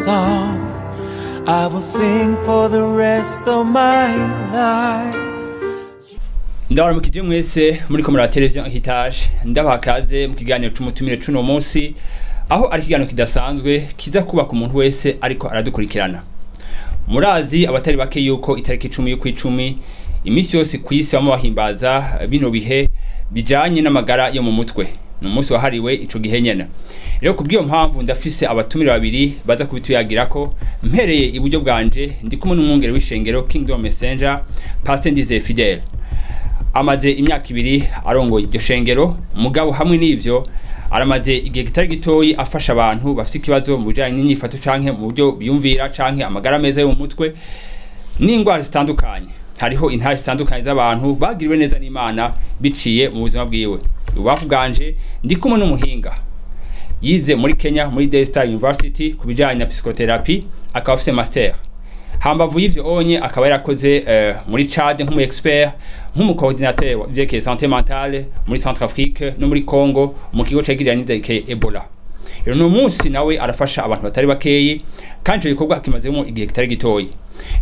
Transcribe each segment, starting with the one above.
song I will sing for the rest of my life. Ndabara mukije mwese muri ko muri televiziyo Heritage, ndabakaze mu kiganiro c'umutumire cuno munsi, aho ari kiganiro kidasanzwe kiza kuba ku muntu wese ariko aradukurikirana. Murazi abatari bake yuko itariki 10 y'ukwicumi imisi yose kwisi bamwe bahimbaza bino bihe bijanye n'amagara yo mu mutwe. No munsi wahariwe ico gihe nyene. Rero kubwiyo mpamvu ndafise abatumire babiri baza kubituyagirako, mpereye iburyo bwanje ndi kumwe n'umwungere w'ishengero Kingdom Messenger Pasteurs Laban Fidèle. Amaze imyaka 2 arongoye iryo shengero, mugabo hamwe n'ivyo aramaze igihe kitari gitoyi afasha abantu bafite ikibazo mu bijanye n'inyifato canke mu buryo biyumvira canke amagara meza yo mu mutwe n'ingwara zitandukanye. Hariho intari zitandukanye z'abantu bagiriwe neza n'Imana biciye mu buzima bwiwe. Ubafu bwanje ndi kumwe n'umuhinga yize muri Kenya muri Daystar University kubijanye na psychotherapy, akaba afite master. Hambavu y'ivyo onye akaba yarakoze muri Chad nk'umu expert, nk'umu coordinateur w'ivyerekeye santé mentale muri Centrafrique no muri Congo mu kigo cegirira n'ivyerekeye Ebola. Rero no munsi nawe arafasha abantu batari bakeyi kandi ico gikorwa kimazemo igihe kitari gitoyi.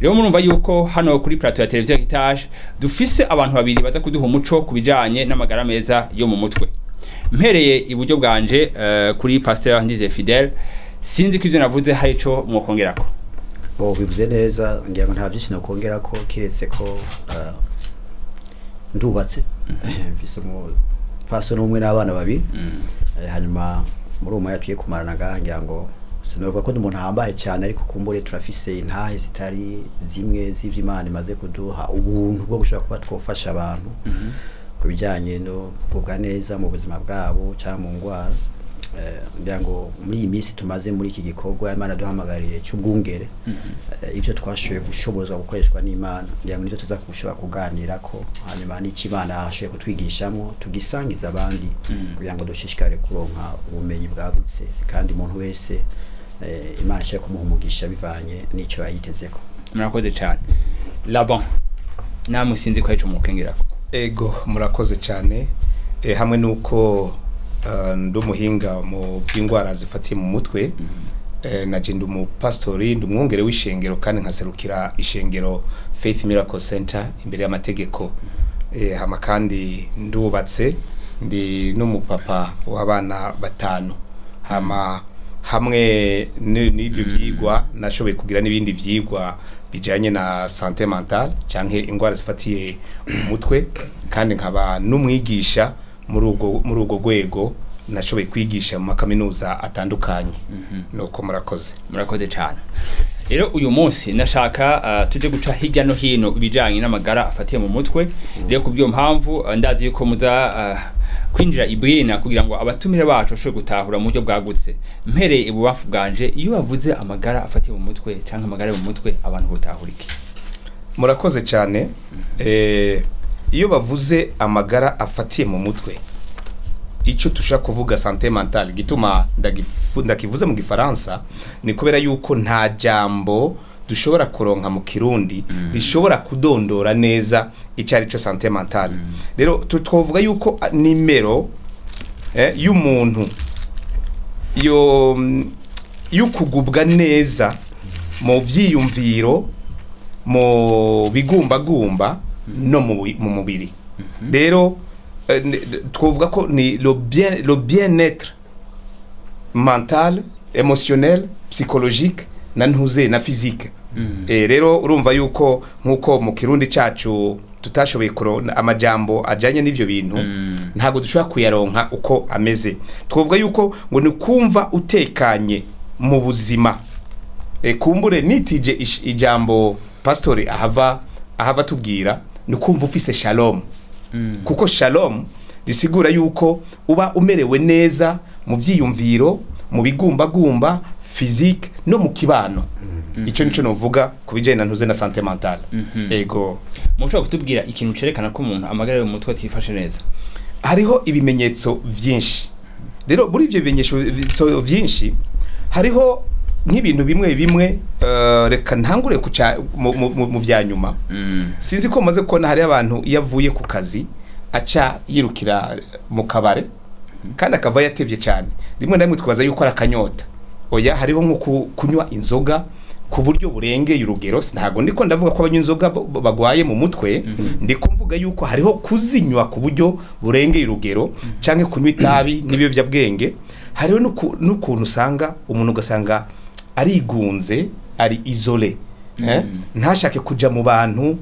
Rero murumva yuko hano kuri plateau ya televiziyo Heritage dufise abantu babiri baza kuduha umuco kubijanye n'amagara meza yo mu mutwe. Mpereye iburyo bwanje kuri Pasteurs Laban Fidèle, sinzi ko ivyo navuze hari ico mwokongerako. Bo bivuze neza, ngira ngo nta byinshi nokongerako kiretse ko ndubatse mfise faso n'umwe n'abana babiri, hanyuma muri umwe yatuye kumarana ngira ngo sinovuga ko umuntu hambaye cyane, ariko kumbure turafise intahe zitari zimwe z'ivy'Imana imaze kuduha ubuntu bwo gushaka kuba twofasha abantu kubijanye no kubwa neza mu buzima bwabo cyangwa mu ngwara. Ngira ngo muri iyi minsi tumaze muri iki gikorwa Imana duhamagariye cy'ubwungere, ivyo twashoboye gushobozwa gukoreshwa n'Imana, ngira ngo nivyo tuza kushobora kuganira ko hanyuma n'ikibana ashoboye kutwigishamo tugisangiza abandi kugira ngo dushishikare kuronka ubumenyi bwagutse, kandi umuntu wese Imana ishaka kumuha umugisha bivanye n'ico yayitezeko. Murakoze cyane. Laban, namwe sinzi ko ico mukengerako. Ego murakoze cyane, hamwe nuko ndumuhinga mu by'ingwara zifatiye mu mutwe, naje ndumu pastori ndumwongere w'ishengero kandi nkaserukira ishengero Faith Miracle Center imbere y'amategeko. Hama kandi ndubatse, ndi n'umupapa w'abana 5. Hama hamwe n'ivyo vyigwa nashoboye kugira n'ibindi vyigwa bijanye na santé mentale canke ingwara zifatiye mu mutwe, kandi nkaba n'umwigisha muri ugo gwego nashoboye kwigisha mu makaminuza atandukanye. Nuko murakoze cyane. Rero uyu munsi nashaka tuje guca hirya no hino ibijanye n'amagara afatiye mu mutwe. Rero kubyo mpamvu ndazi yuko muza kwinjira ibrina kugira ngo abatumire bacu bashobore gutahura mu buryo bwagutse. Mpereye ibubafu bwanje, iyo bavuze amagara afatiye mu mutwe cyangwa amagara mu mutwe abantu butahuriki. Murakoze cyane. Iyo bavuze amagara afatiye mu mutwe, ico tushaka kuvuga santé mentale, gituma ndakivuze mu gifaransa ni kubera yuko nta jambo dushobora kuronka mu kirundi rishobora kudondora neza icari cyo santé mentale. Rero twovuga yuko nimero y'umuntu yo kugubwa neza mu vyiyumviro, mu bigumbagumba no mu mubiri. Rero twovuga ko ni le bien-être mental, émotionnel, psychologique na ntuze na physique. Rero urumva yuko nkuko mu kirundi cacu tutashoboye kurona amajambo ajanye n'ivyo bintu, ntago dushobora kuyaronka uko ameze. Twovuga yuko ngo ni kumva utekanye mu buzima. Kumbure nitije ijambo pastori ahava tubwira ni kumva ufise shalom. Kuko shalom risigura yuko uba umerewe neza mu vyiyumviro, mu bigumbagumba, physique no mu kibano. Ico nico novuga kubijanye na ntuze na santé mentale. Ego mushobora kutubwira ikintu cerekana ko umuntu amagara yo mu mutwe atifashe neza? Hariho ibimenyetso vyinshi. Rero muri ivyo bimenyetso vyinshi hariho nk'ibintu bimwe reka ntangure mu vyanyuma. Sinzi ko maze kubona hari abantu yavuye ku kazi aca yirukira mu kabare kandi akava yatevye cyane, rimwe na rimwe twaza yuko arakanyota oya hariho nko kunywa inzoga ku buryo burengeye urugero. Ntago ndiko ndavuga ko abanywa inzoga bagwaye mu mutwe, ndiko mvuga yuko hariho kuzinywa ku buryo burengeye urugero canke kunywa itabi n'ibiyovyabwenge. Hariho n'ukuntu usanga umuntu ugasanga arigunze, ari isole, ntashake kuja mu bantu,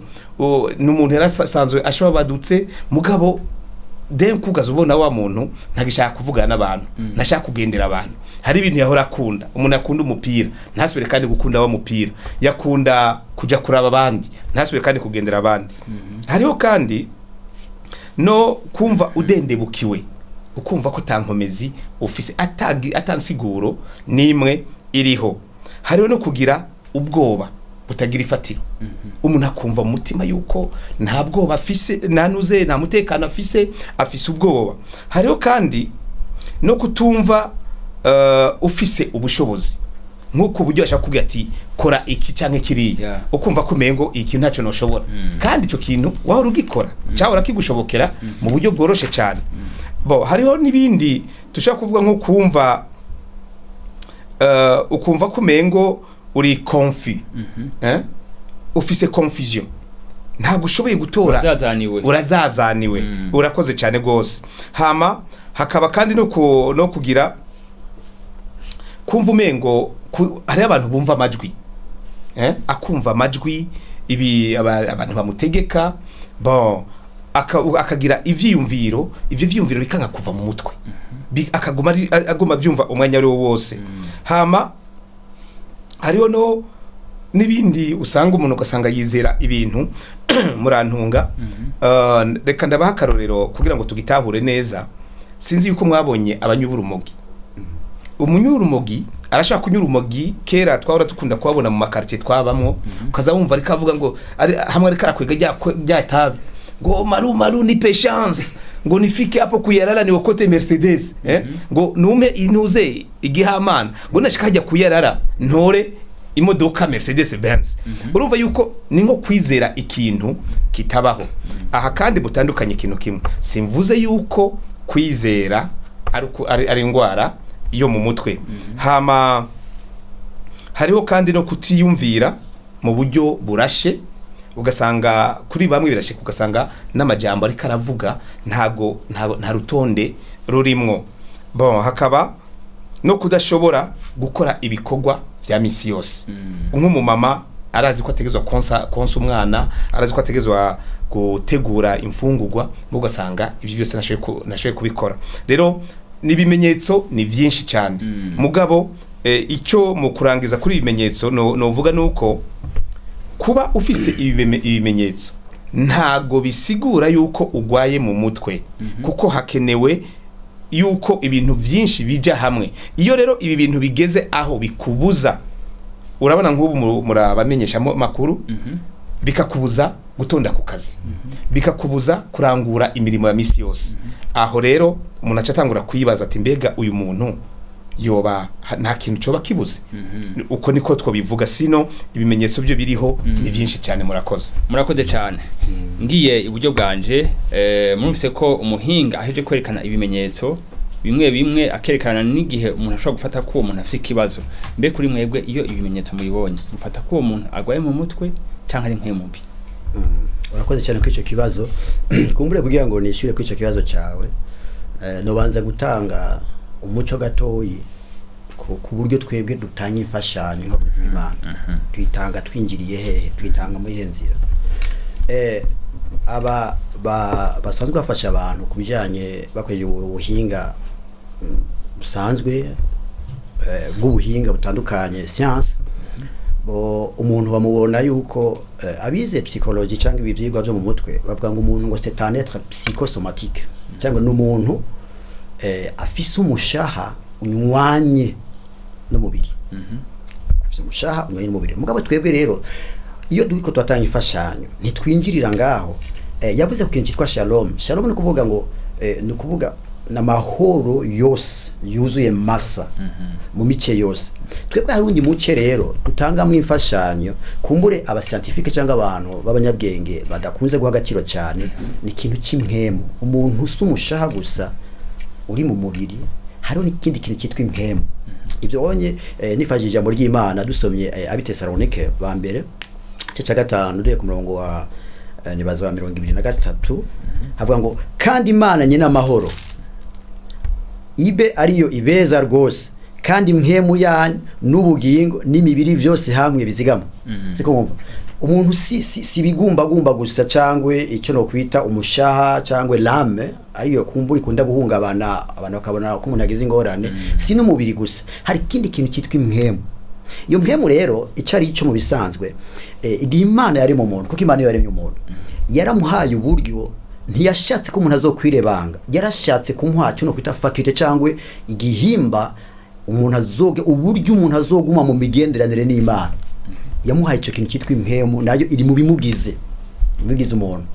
n'umuntu yarasanzwe ashobora badutse mugabo kugaza ubona wa muntu ntagishaka kuvugana n'abantu, ntashaka kugendera abantu. Hari ibintu yahora akunda, umuntu akunda umupira ntasubire kandi gukunda wa mupira, yakunda kuja kuraba abandi ntasubire kandi kugendera abandi. Hariho kandi no kumva udendebukiwe, ukumva ko tankomezi ufise atansiguro nimwe iriho. Hariho no kugira ubwoba butagira ifatiro, umuntu akumva mu mutima yuko nta bwoba afise, nanuze nta mutekano afise ubwoba. Hariho kandi no kutumva ufise ubushobozi, nkuko buryo ashaka kubwira ati kora iki canke kiriya, ukumva ko mengo iki ntacyo noshobora, kandi ico kintu wahora ugikora cyahora kigushobokera mu buryo bworoshe cyane. Hariho nibindi dushaka kuvuga nko kumva ukumva ko mengo uri confus, ufise confusion, ntabwo ushoboye gutora, urazazaniwe. Urakoze cyane gose. Hama hakaba kandi no kugira kumva umengo hari abantu bumva amajwi, akumva amajwi ibi abantu bamutegeka, akagira ivyiyumviro, ivyo vyiyumviro bikanga kuva mu mutwe, aguma byumva umwanya ari wo wose. Hama hariho no nibindi usanga umuntu ugasanga yizera ibintu murantunga. Reka ndabaha akarorero kugira ngo tugitahure neza. Sinzi yuko mwabonye abanyubura urumogi. Umunyura urumogi arashaka kunyura urumogi, kera twahora tukunda kubabona mu makartier twabamwo, ukaza wumva ariko avuga ngo hamwe ariko arakwega rya tabi ngo maru ni patience, ngo nifike hapo kuyarara ni wokote Mercedes, ngo nume inuze igihamana, ngo nashika hajya kuyarara ntore imodoka Mercedes Benz. Urumva yuko ni nko kwizera ikintu kitabaho. Aha kandi mutandukanye ikintu kimwe, simvuze yuko kwizera ari ingwara yo mu mutwe. Hama hariho kandi no kutiyumvira mu buryo burashe, ugasanga kuri bamwe birashe, ugasanga n'amajambo ariko aravuga nta rutonde rurimwo. Hakaba no kudashobora gukora ibikorwa vya misi yose. Nk'umumama arazi ko ategezwa konsa umwana, arazi ko ategezwa gutegura imfungurwa, ugasanga ivyo byose nashoye kubikora. Rero nibimenyetso ni vyinshi cyane. Mugabo icyo mu kurangiza kuri ibimenyetso novuga nuko kuba ufise ibimenyetso ntago bisigura yuko ugwaye mu mutwe, kuko hakenewe yuko ibintu vyinshi bija hamwe. Iyo rero ibi bintu bigeze aho bikubuza, urabona nk'ubu murabamenyesha makuru, bikakubuza gutonda ku kazi, bikakubuza kurangura imirimo ya misi yose, aho rero umuntu acatangura kwibaza ati mbega uyu muntu yoba nta kintu coba kibuze. Uko niko twobivuga, sino ibimenyetso byo biriho ni byinshi cyane. Murakoze cyane. Ngiye iburyo bwanje, murumvise ko umuhinga aheje kwerekana ibimenyetso bimwe akerekana n'igihe umuntu ashobora gufata ko umuntu afite ikibazo. Mbe kuri mwebwe iyo ibimenyetso mubibonye mufata ko umuntu agwaye mu mutwe cyangwa ari nk'emumbi? Urakoze cyane kuri icyo kibazo. Kumbure kugira ngo nishyure kuri icyo kibazo cyawe, nobanza gutanga umuco gatoyi ku buryo twebwe dutanga imfashanyo nko Ubuzima. Twitanga twinjiriye hehe? Twitanga muri iyo nzira. Aba basanzwe bafasha abantu kubijanye bakoresheje ubuhinga busanzwe bw'ubuhinga butandukanye, science. Umuntu bamubona yuko abize psychologie cyangwa ibivyigwa byo mu mutwe bavuga ngo umuntu ngo c'est un être psychosomatique, cyangwa n'umuntu afise umushaha unywanye n'umubiri. Afise umushaha unywanye n'umubiri. Mugabo twebwe rero iyo duko twatanga ifashanyo ntitwinjirira ngaho. Yavuze ku kintu cyitwa shalom. Shalom ni kuvuga ngo ni kuvuga n'amahoro yose yuzuye masa mu mice yose. Twebwe harundi muce rero dutanga mu imfashanyo, kumbure aba scientifique cyangwa abantu b'abanyabwenge badakunze guha agaciro cyane, ni ikintu cy'impemu. Umuntu usumushaha gusa uri mu mubiri, hariho n'ikindi kintu cyitwa impemu. ibyo onye nifashije ijambo ry'Imana dusomye abitesalonike ba mbere cya gatanu ugiye ku murongo wa nibaza wa 23 havuga ngo kandi Imana nyina amahoro ibe ariyo ibeza rwose kandi mpemu yanyu n'ubugingo n'imibiri byose hamwe bizigama siko ngumva umuntu si bigumbagumba gusa cangwe icyo no kwita umushaha cangwe lame ariyo kumburi kunda guhungabana abantu bakabona ko umuntu agize ingorane si n'umubiri gusa hari kindi kintu cyitwa impemu iyo mpemu rero icari ico mu bisanzwe igihe Imana yari mu muntu kuko Imana yaremye umuntu yaramuhaye uburyo ntiyashatse ko umuntu azokwirebanga yarashatse kumuha cyo no kwita faculté cangwe igihimba umuntu azoge uburyo umuntu azoguma mu migenderanire n'Imana yamuhaye icyo kintu cyitwa impemu nayo iri mu bimugize umuntu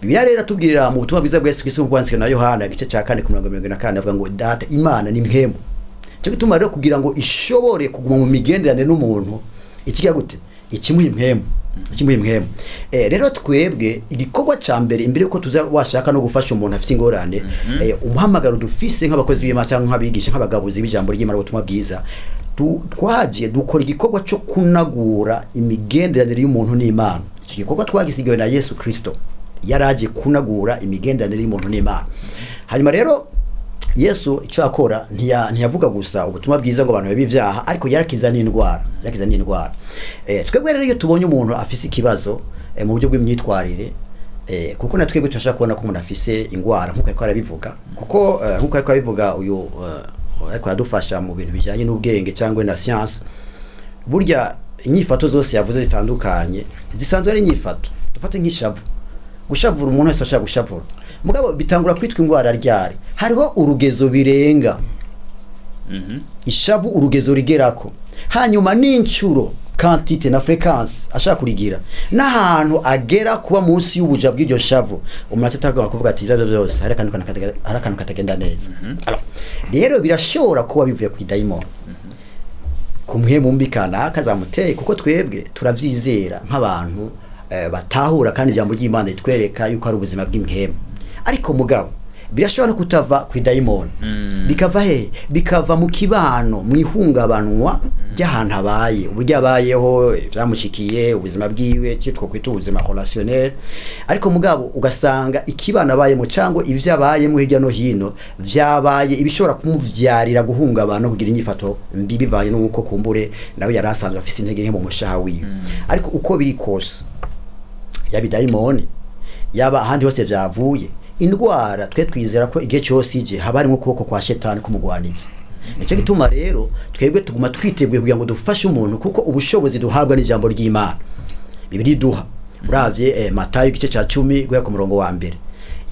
Bibiliya rero atubwira mu butumwa bwiza bwa Yesu Kristo bwanditswe na Yohana igice cya 4:44 avuga ngo data Imana ni impemu cyo gituma rero kugira ngo ishobore kuguma mu migenderanire n'umuntu ikiga gute ikimuha impemu rero twebwe igikorwa ca mbere imbere yuko tuza washaka no gufasha umuntu afite ingorane umuhamagaro dufise nk'abakozi b'Imana cyangwa nk'abigisha nk'abagabuzi b'ijambo ry'Imana ubutumwa bwiza twagiye dukora igikorwa cyo kunagura imigenderanire y'umuntu n'Imana iki gikorwa twagisigiwe na Yesu Kristo yaraje kunagura imigenderanire y'umuntu n'Imana hanyuma rero Yesu icyo akora ntiyavuga gusa ubutumwa bwiza ngo abantu b'ibyaha ariko yarakiza n'indwara twebwe rero iyo tubonye umuntu afise ikibazo mu buryo bw'imyitwarire kuko natwebwe turashaka kubona ko umuntu afise ingwara nkuko ariko arabivuga kuko nkuko ariko arabivuga uyu ariko adufasha mu bintu bijanye n'ubwenge cyangwa na science burya inyifato zose yavuze zitandukanye zisanzwe ari inyifato dufate nk'ishavu gushavura umuntu wese ashaka gushavura mugabo bitangura kwitwa ingwara ryari hariho urugezo birenga ishavu urugezo rigerako hanyuma n'incuro quantité na fréquence ashaka kurigira n'ahantu agera kuba munsi y'ubuja bw'iryo shavu umuntu atagomba kuvuga ati ibyo byose hari akantu katagenda neza rero birashobora kuba bivuye ku daimon kumwe mumbikana akazamuteye kuko twebwe turavyizera nk'abantu batahura kandi ijambo ry'Imana itwereka yuko ari ubuzima bw'impemu ariko mugabo birashobora no kutava ku daimon bikava bikava mu kibano mwihungabanwa ry'ahantu abaye uburyo abayeho byamushikiye ubuzima bwiwe cyitwa kwita ubuzima relationnel ariko mugabo ugasanga ikibana abaye mu cango ivyo abaye mu hirya no hino vyabaye ibishobora kumuvyarira guhungabana kugira inyifato mbi bivanye n'uko kumbure nawe yarasanzwe afise intege nke mu mushaha wiwe ariko uko biri kose yabi daimon yaba ahandi hose vyavuye indwara twe twizera ko igihe cyose ije haba ari mu kuboko kwa shetani kumugwaniza nicyo gituma rero twebwe tuguma twiteguye kugira ngo dufashe umuntu kuko ubushobozi duhabwa n'ijambo ry'Imana Bibiri duha uravye Matayo igice cya 10 guya ku murongo wa mbere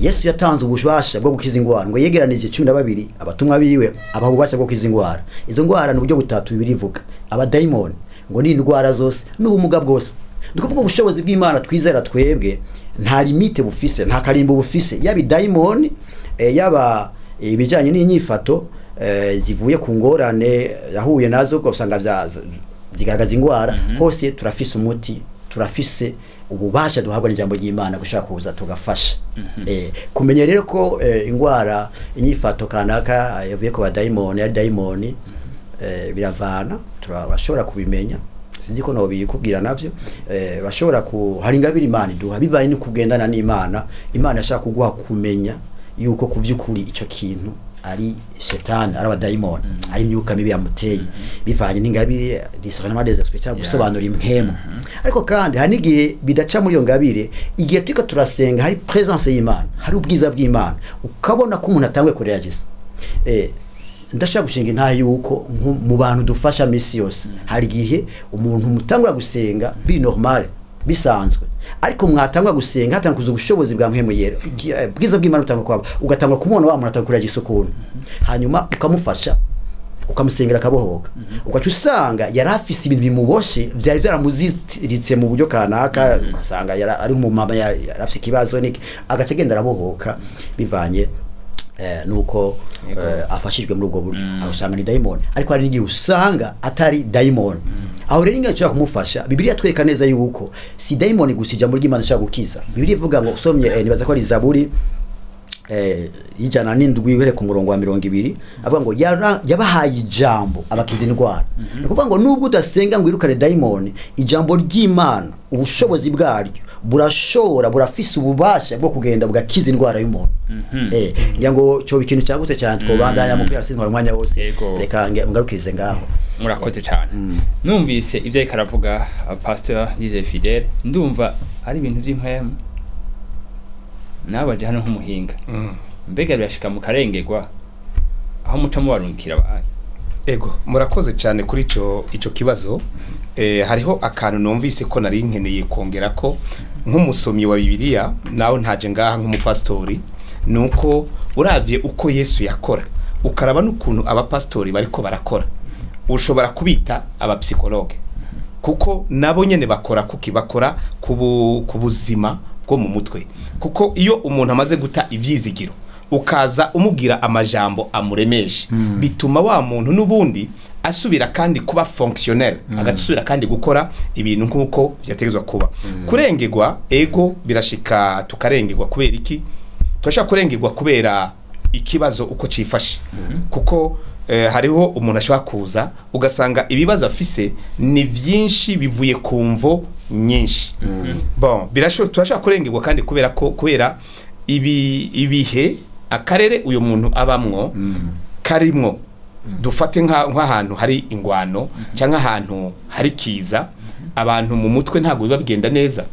Yesu yatanze ububasha bwo gukiza ingwara ngo yegeranije 12 abatumwa biwe abaha ububasha bwo gukiza ingwara izo ngwara ni uburyo butatu Bibiri ivuga aba daimon ngo ni indwara zose n'ubumuga bwose ndikuvuga ubushobozi bw'Imana twizera twebwe nta limite bufise nta karimbo bufise yabi daimon yaba ibijanye n'inyifato zivuye ku ngorane yahuye nazo gusanga zigaragaza ingwara hose turafise umuti turafise ububasha duhabwa n'ijambo ry'Imana gushaka kuza tugafasha kumenya rero ko ingwara inyifato kanaka yavuye ku daimon ya daimon biravana turashobora kubimenya sinzi ko no bikubwira navyo bashobora ku hari ingabire Imana iduha bivaye no kugendana n'Imana Imana yashaka kuguha kumenya yuko kuvyukuri ico kintu ari shetani ari abadaimon ari imyuka mibi yamuteye bivanye n'ingabire discernement des esprits gusobanura impemu ariko kandi hari n'igihe bidaca muri iyo ngabire igihe twiko turasenga hari presence y'Imana hari ubwiza bw'Imana ukabona ko umuntu atangwe kureagiza ndashaka gushinga intahe yuko mu bantu dufasha misi yose hari gihe umuntu mutangwa gusenga bi normal bisanzwe ariko mwatangwa gusenga hatanguza ubushobozi bwa mpemu yera bwiza bw'Imana utangwa kwaba ugatangwa kumubona wa muntu atakura gisukuna hanyuma ukamufasha ukamusengera akabohoka ugaca usanga yari afise ibintu bimuboshe byari byaramuziritse mu buryo kanaka ugasanga ari mu mama yari afise ikibazo niki agacegenda arabohoka bivanye nuko afashijwe muri ubwo buryo usanga ni daimon ariko hari n'igihe usanga atari daimon aho rero ingacyo kumufasha Bibiliya tweka neza yuko si daimon gusija muri Imana ishaka gukiza Bibiliya ivuga ngo usomye nibaza ko ari Zaburi y'ijana n'indwi uhere ku murongo wa 200 avuga ngo yabahaye ijambo abakiza indwara. Ni kuvuga ngo nubwo udasenga ngo irukane daimoni, ijambo ry'Imana ubushobozi bwaryo burafise ububasha bwo kugenda bugakiza indwara y'umuntu. Ngira ngo cyo ikintu cyagutse cyane twobandanya mu kwirasi ntwara umwanya wose, reka ngarukize ngaho. Murakoze cyane. Numvise ibyo ikaravuga Pasteur Laban Fidèle, ndumva ari ibintu by'impwemu nabaje hano nk'umuhinga. Mbega birashika mu karengerwa aho muca mubarungikira baye. Ego murakoze cyane kuri ico kibazo. Hariho akantu numvise ko nari nkeneye kongera ko nk'umusomyi wa Bibiliya nawe ntaje ngaha nk'umupastori, nuko uravye uko Yesu yakora ukaraba n'ukuntu abapastori bariko barakora, ushobora kubita abapsikologe kuko nabo nyene bakora bakora ku buzima bwo mu mutwe. Kuko iyo umuntu amaze guta ivyizigiro ukaza umubwira amajambo amuremesha, bituma wa muntu n'ubundi asubira kandi kuba fonctionnel, agasubira kandi gukora ibintu nkuko byategezwa kuba. Kurengerwa ego birashika tukarengerwa kubera iki? Twashaka kurengerwa kubera ikibazo uko cifashe. Kuko hariho umuntu ashobora kuza ugasanga ibibazo afise ni vyinshi bivuye ku mvo nyinshi. Bon, turashaka kurengerwa kandi kubera ibihe akarere uyu muntu abamwo karimwo. Dufate nk'ahantu hari ingwano cyangwa ahantu hari kiza, abantu mu mutwe ntabwo biba bigenda neza.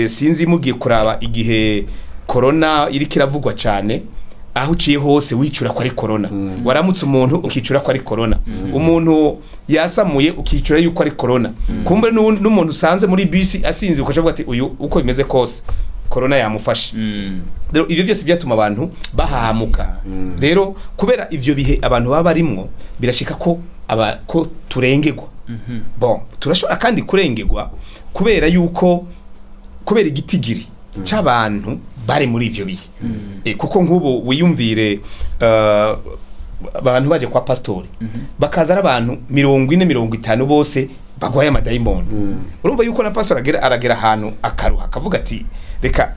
Sinzi mugiye kuraba igihe corona iri kiravugwa cyane, aho uciye hose wicura ko ari corona. Waramutse umuntu ukicura ko ari corona. Umuntu yasamuye ukicura yuko ari corona. Kumbe n'umuntu usanze muri bus asinzi ukavuga ati uyu uko bimeze kose corona yamufashe. Rero ivyo byose byatuma abantu bahahamuka. Rero kubera ivyo bihe abantu baba barimwo birashika ko turengerwa. Bon, turashobora kandi kurengerwa kubera igitigiri c'abantu bari muri ivyo bihe. Kuko nk'ubu wiyumvire abantu baje kwa pastori bakaza ari abantu 40-50 bose bagwaye amadayimoni. Urumva yuko na pastor aragera ahantu akaruha akavuga ati reka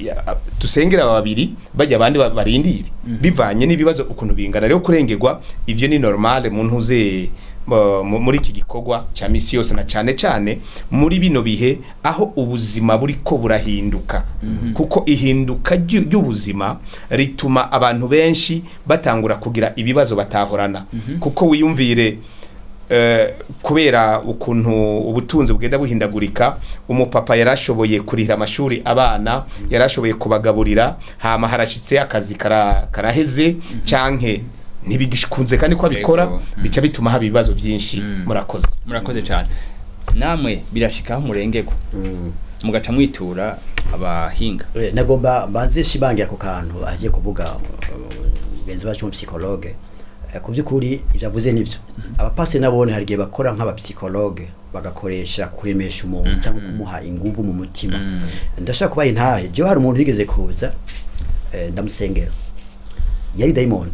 dusengera babiri bajya abandi barindire bivanye n'ibibazo ukuntu bingana. Rero kurengerwa ivyo ni normal muntu uze muri iki gikorwa cya misi yose, na cyane muri bino bihe aho ubuzima buriko burahinduka. Kuko ihinduka ry'ubuzima rituma abantu benshi batangura kugira ibibazo batahorana. Kuko wiyumvire kubera ukuntu ubutunzi bugenda buhindagurika, umupapa yarashoboye kurihira amashuri abana, yarashoboye kubagaburira, hama harashitse akazi karaheze canke ntibigikunze kandi ko abikora bica bituma haba ibibazo byinshi. Murakoze cyane. Namwe birashika murengerwa mugaca mwitura abahinga. Nagomba mbanze shibangira ku kantu agiye kuvuga benzi bacu mu psychologue. Ku byukuri ibyavuze nivyo. Abapasiteri nabone hari gihe bakora nk'abapsikologe bagakoresha kuremesha umuntu cyangwa kumuha inguvu mu mutima. Ndashaka kubaha intahe, je hari umuntu yigeze kuza ndamusengera, yari daimoni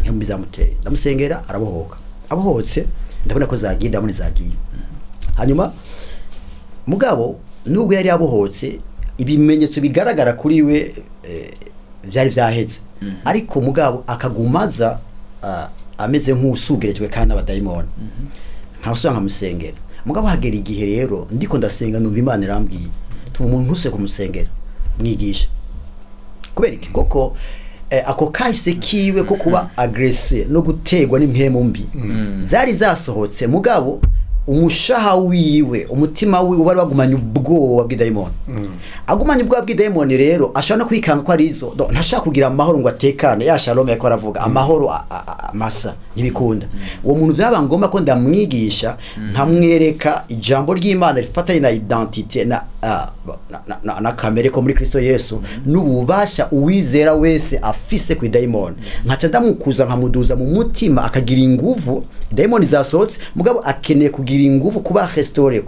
nk'umuzamuteye, ndamusengera arabohoka, abohotse ndabona ko zagiye, ndabona zagiye. Hanyuma mugabo nubwo yari abohotse ibimenyetso bigaragara kuri we byari byaheze, ariko mugabo akagumaza ameze nk'usugerejwe kandi abadayimoni. Nkasubira nkamusengera, mugabo hagera igihe rero ndiko ndasenga numva Imana irambwiye tuba umuntu ntuse kumusengera mwigisha. Kubera iki? Koko ako kahise kiwe ko kuba agressé no gutegwa n'impemu mbi zari zasohotse, mugabo umushaha wiwe, umutima wiwe bari bagumanye ubwoba bw'idayimoni. Agumanye ubwoba bw'idayimoni rero ashobora no kwikanga ko ari izo ntashaka kugira amahoro ngo atekane. Ya Shalom yako aravuga amahoro masa ntibikunda. Uwo muntu byaba ngomba ko ndamwigisha nkamwereka ijambo ry'Imana rifatanye na identité na kamere ko muri Kristo Yesu, n'ububasha uwizera wese afise ku idayimoni. Nkaca ndamukuza nkamuduza mu mutima akagira inguvu, idayimoni zasohotse mugabo akeneye kugira inguvu kuba restore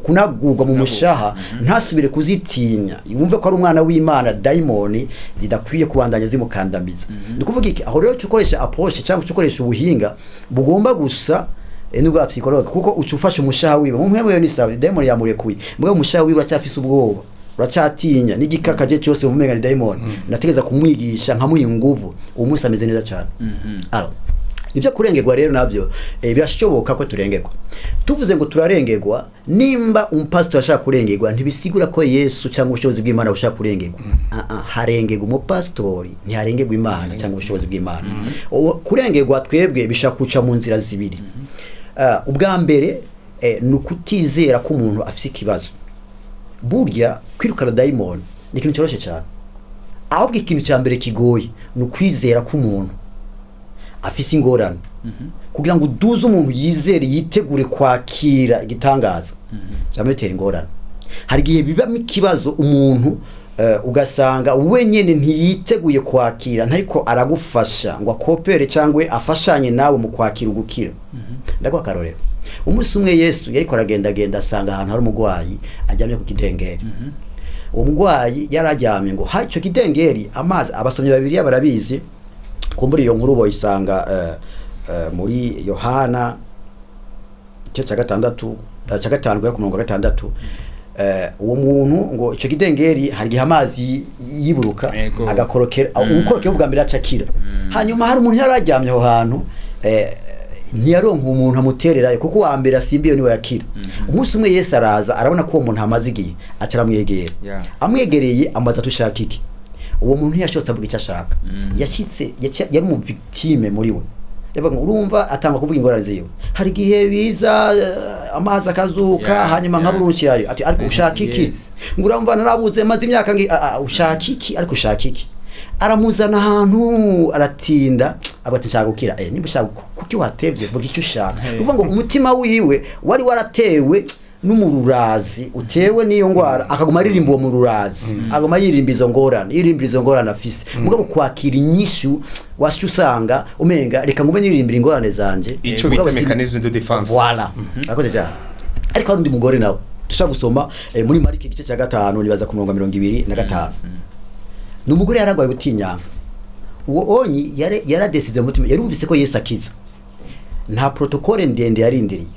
kunagurwa mu mushaha, ntasubire kuzitinya, yumve ko ari umwana w'Imana. Daimoni zidakwiye kubandanya zimukandamiza. Ndikuvuga iki? Aho rero tukoresha approche cyangwa tukoresha ubuhinga bugomba gusa n'ubwa psychologue, kuko ucufasha umushaha wiwe mu mpemu yo ni sawa, daimoni yamurekuye mugabo umushaha wiwe acyafise ubwoba uracatinya n'igikakaje cyose ubumenga ni daimon nategeza kumwigisha nkamuha inguvu uwo munsi ameze neza cyane alors ivyo kurengerwa rero navyo birashoboka ko turengerwa tuvuze ngo turarengerwa nimba umupastor ashaka kurengerwa ntibisigura ko Yesu cyangwa ubushobozi bw'Imana bushaka kurengerwa harengerwa umupastori ntiharengerwa Imana cyangwa ubushobozi bw'Imana kurengerwa twebwe bishaka kuca mu nzira zibiri ubwa mbere nukutizera ko umuntu afite ikibazo burya kwirukana daimon ni ikintu cyoroshye cyane ahubwo ikintu cya mbere kigoye nukwizera ko umuntu afise ingorane kugira ngo uduze umuntu yizere yitegure kwakira igitangaza byamutera ingorane hari gihe bibamo ikibazo umuntu ugasanga wenyene ntiyiteguye kwakira ntariko aragufasha ngo akopere cyangwe afashanye nawe mu kwakira ugukira ndagwa karorero umunsi umwe Yesu yariko aragenda asanga ahantu hari umugwayi ajyamye ku kidengeri uwo mugwayi yarajyamye ngo ha ico kidengeri amazi abasomyi babiri barabizi kumbura iyo nkuru boyisanga muri Yohana cyo cya gatandatu cya gatanu ya 16 uwo muntu ngo ico kidengeri hari gihe amazi yiburuka agakorokera ukorokera ubwa mbere acakira hanyuma hari umuntu yarajyamye aho hantu ntiyaronka umuntu amuterera kuko wa mbere asimbiye niwe yakira umunsi umwe Yesu araza arabona ko uwo muntu amazigiye acaramwegera amwegereye amaza atushaka iki uwo muntu yashotse avuga icyo ashaka yashitse yari mu victime muri we yavuga urumva atanga kuvuga ingorane ziwe hari gihe biza amazi akazuka hanyuma nkaburunshirayo ati ariko ushaka iki nguramva narabuze maze imyaka ushaka iki ariko ushaka iki aramuzana ahantu aratinda abati nshaka gukira nimba ushaka kuki watevye vuga icyo ushaka uvuga ngo umutima wiwe wari waratewe n'umururazi utewe niyo ngwara akaguma aririmba uwo mururazi aguma yirimba izo ngorane afise mugabo kwakira inyishu washo usanga umenga reka ngume nirimbira ingorane zanje ico bita mechanisme de defense voilà akoze cyane ariko ndi mugore nawe dushaka gusoma muri Mariko igice cya 5 nibaza ku 25 numugore yaragwaye butinyanga uwo onyi yaradesize mutima yarumvise ko Yesu akiza nta protocole ndende yarindiriye